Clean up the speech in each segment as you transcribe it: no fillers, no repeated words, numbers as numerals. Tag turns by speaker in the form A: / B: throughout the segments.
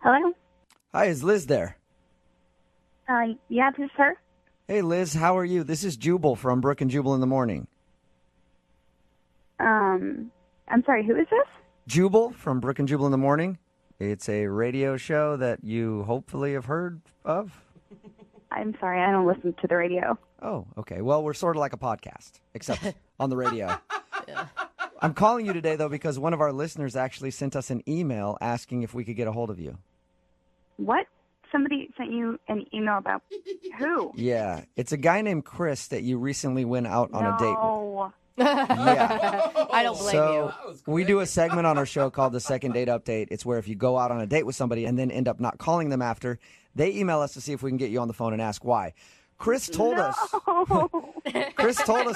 A: Hello?
B: Hi, is Liz there?
A: Yeah, this is her.
B: Hey, Liz, how are you? This is Jubal from Brook and Jubal in the Morning.
A: I'm sorry, who is this?
B: Jubal from Brook and Jubal in the Morning. It's a radio show that you hopefully have heard of.
A: I'm sorry, I don't listen to the radio.
B: Oh, okay. Well, we're sort of like a podcast, except on the radio. Yeah. I'm calling you today, though, because one of our listeners actually sent us an email asking if we could get a hold of you.
A: What? Somebody sent you an email about who?
B: Yeah, it's a guy named Chris that you recently went out on a date with.
A: No.
B: Yeah.
C: I don't blame
B: So
C: you.
B: we do a segment on our show called the Second Date Update. It's where if you go out on a date with somebody and then end up not calling them after, they email us to see if we can get you on the phone and ask why. Chris told us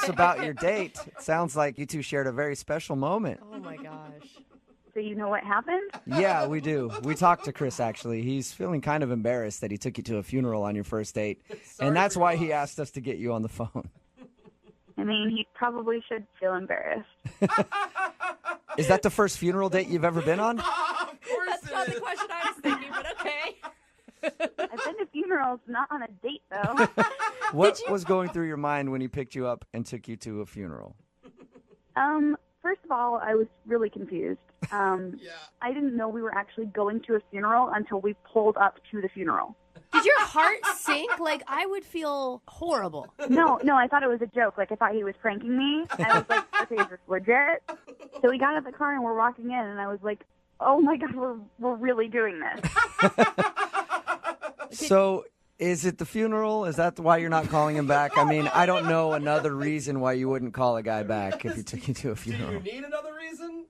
B: about your date. It sounds like you two shared a very special moment.
C: Oh, my gosh.
A: So you know what happened?
B: Yeah, we do. We talked to Chris, actually. He's feeling kind of embarrassed that he took you to a funeral on your first date. And that's why he asked us to get you on the phone.
A: I mean, he probably should feel embarrassed.
B: Is that the first funeral date you've ever been on?
C: That's not the question I was thinking, but okay.
A: I've been to funerals, not on a date, though.
B: What was going through your mind when he picked you up and took you to a funeral?
A: First of all, I was really confused. I didn't know we were actually going to a funeral until we pulled up to the funeral.
C: Did your heart sink? Like, I would feel horrible.
A: No, I thought it was a joke. Like, I thought he was pranking me. I was like, okay, is this legit? So we got out of the car and we're walking in, and I was like, oh my God, we're really doing this.
B: So is it the funeral? Is that why you're not calling him back? I mean, I don't know another reason why you wouldn't call a guy back if he took you to a funeral.
D: Do you need another reason?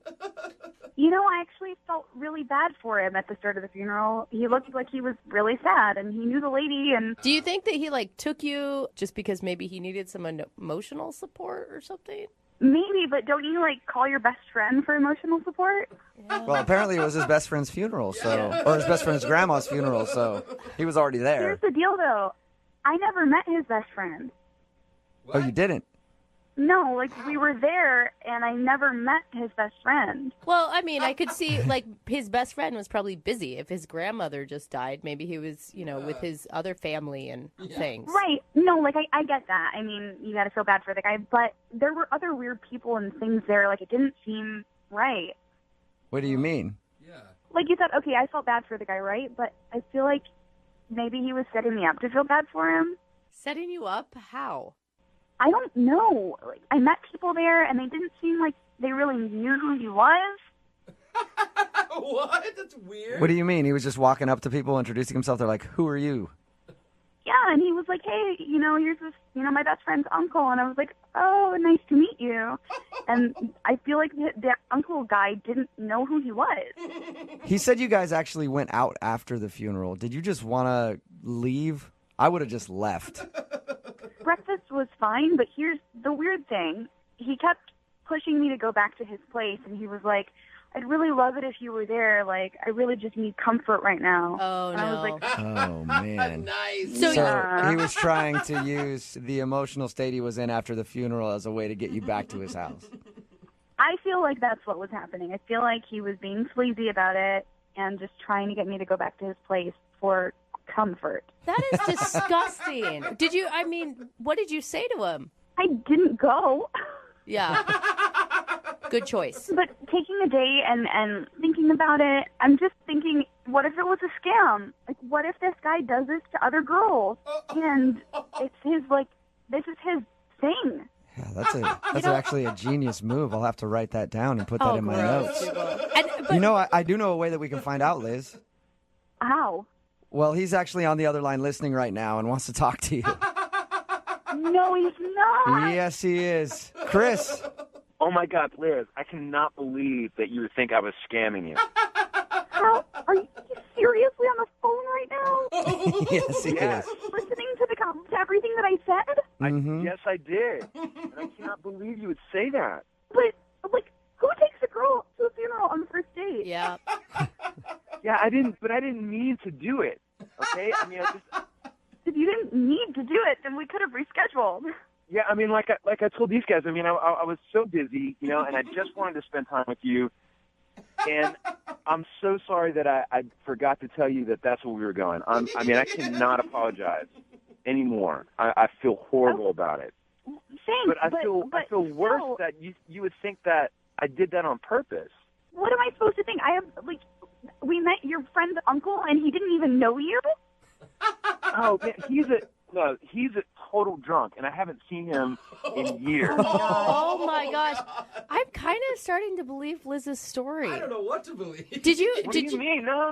A: You know, I actually felt really bad for him at the start of the funeral. He looked like he was really sad, and he knew the lady, and...
C: Do you think that he, took you just because maybe he needed some emotional support or something?
A: Maybe, but don't you, call your best friend for emotional support?
C: Yeah.
B: Well, apparently it was his best friend's funeral, or his best friend's grandma's funeral, so he was already there.
A: Here's the deal, though. I never met his best friend.
B: Oh, you didn't?
A: No, we were there, and I never met his best friend.
C: Well, I mean, I could see, his best friend was probably busy. If his grandmother just died, maybe he was, with his other family and things.
A: Right. No, I get that. I mean, you gotta feel bad for the guy, but there were other weird people and things there. It didn't seem right.
B: What do you mean?
D: Yeah.
A: Like you said, okay, I felt bad for the guy, right? But I feel like maybe he was setting me up to feel bad for him.
C: Setting you up? How?
A: I don't know. I met people there, and they didn't seem like they really knew who he was.
D: What? That's weird.
B: What do you mean? He was just walking up to people, introducing himself. They're like, who are you?
A: Yeah, and he was like, hey, here's this, my best friend's uncle. And I was like, oh, nice to meet you. And I feel like the uncle guy didn't know who he was.
B: He said you guys actually went out after the funeral. Did you just want to leave? I would have just left.
A: Breakfast was fine, but here's the weird thing. He kept pushing me to go back to his place, and he was like, I'd really love it if you were there. I really just need comfort right now.
C: Oh,
A: and I was
C: no.
A: like,
B: Oh, man.
D: Nice.
C: So
B: He was trying to use the emotional state he was in after the funeral as a way to get you back to his house.
A: I feel like that's what was happening. I feel like he was being sleazy about it and just trying to get me to go back to his place for comfort.
C: That is disgusting. What did you say to him?
A: I didn't go.
C: Yeah. Good choice.
A: But taking a day and thinking about it, I'm just thinking, what if it was a scam? What if this guy does this to other girls? And it's this is his thing.
B: Yeah, that's actually a genius move. I'll have to write that down and put that in my notes. I do know a way that we can find out, Liz.
A: How?
B: Well, he's actually on the other line listening right now and wants to talk to you.
A: No, he's not.
B: Yes, he is. Chris.
E: Oh, my God, Liz, I cannot believe that you would think I was scamming you.
A: How? Are you seriously on the phone right now?
B: Yes, he is.
A: Listening to to everything that I said?
B: Mm-hmm.
E: Yes, I did. And I cannot believe you would say that.
A: But, who takes a girl to a funeral on the first date?
C: Yeah.
E: Yeah, I didn't mean to do it. Okay? I mean,
A: If you didn't need to do it, then we could have rescheduled.
E: Yeah, I mean, like I told these guys, I mean, I was so busy, and I just wanted to spend time with you. And I'm so sorry that I forgot to tell you that that's where we were going. I mean, I cannot apologize anymore. I feel horrible about it.
A: Thanks,
E: But I feel worse that you would think that I did that on purpose.
A: What am I supposed to think? We met your friend's uncle, and he didn't even know you?
E: Oh, man, he's a total drunk, and I haven't seen him in years.
C: Oh my gosh. I'm kind of starting to believe Liz's story.
D: I don't know what to believe.
C: Did you?
E: What do you mean? No.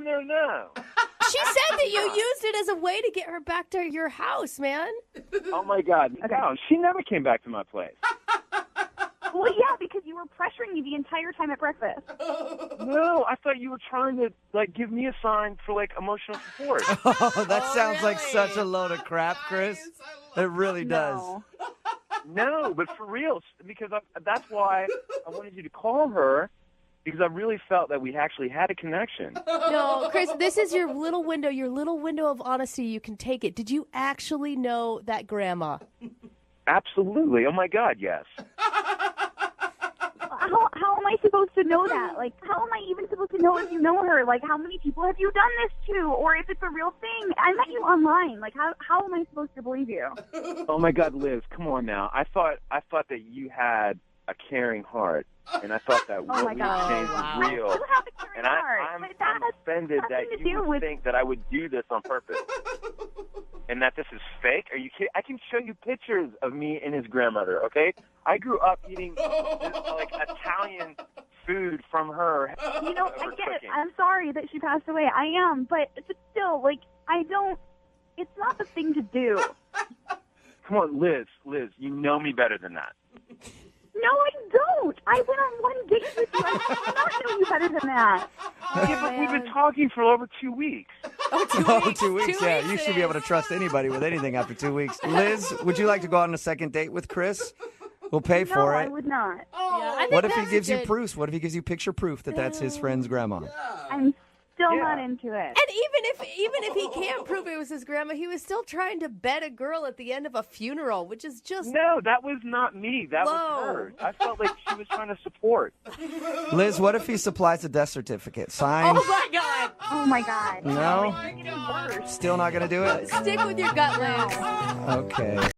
C: She said that you used it as a way to get her back to your house, man.
E: Oh, my God. No, she never came back to my place.
A: Well, yeah, because you were pressuring me the entire time at breakfast.
E: No, I thought you were trying to, give me a sign for, emotional support.
B: Oh, that sounds like
C: really?
B: such a load of crap, Chris. It really does.
A: No.
E: No, but for real, because that's why I wanted you to call her, because I really felt that we actually had a connection.
C: No, Chris, this is your little window of honesty. You can take it. Did you actually know that grandma?
E: Absolutely. Oh, my God, yes.
A: How am I supposed to know that? How am I even supposed to know if you know her? How many people have you done this to? Or if it's a real thing? I met you online. How am I supposed to believe you?
E: Oh, my God, Liz, come on now. I thought that you had a caring heart, and I thought that what
A: my
E: we
A: God.
E: exchanged
C: Wow.
E: was real.
A: You have a caring
E: And
A: heart.
E: I'm
A: But that has
E: offended that
A: nothing to
E: you
A: do
E: would
A: with...
E: think that I would do this on purpose. And that this is fake? Are you kidding? I can show you pictures of me and his grandmother, okay? I grew up eating Italian food from her.
A: You know, I get it. I'm sorry that she passed away. I am. But still, I don't... It's not the thing to do.
E: Come on, Liz, you know me better than that.
A: No, I don't. I went on one date with you. I do not know you better than that.
E: Yeah, but we've been talking for over 2 weeks.
B: Oh, 2 weeks. Yeah, you should be able to trust anybody with anything after 2 weeks. Liz, would you like to go on a second date with Chris? We'll pay
A: No,
B: for
A: I
B: it.
A: would not.
C: Yeah, I think
B: What if he
C: that's
B: gives you
C: good.
B: proofs? What if he gives you picture proof that that's his friend's grandma?
A: I'm still
E: Yeah.
A: not into it.
C: And even if he can't prove it was his grandma, he was still trying to bed a girl at the end of a funeral, which is just
E: No, that was not me. That
C: Whoa.
E: was her. I felt like she was trying to support.
B: Liz, what if he supplies a death certificate? Signed?
C: Oh my God!
A: Oh, my God.
B: No?
A: It's getting worse.
B: Still not going to do it?
C: Stick with your gut, Liz.
B: Okay.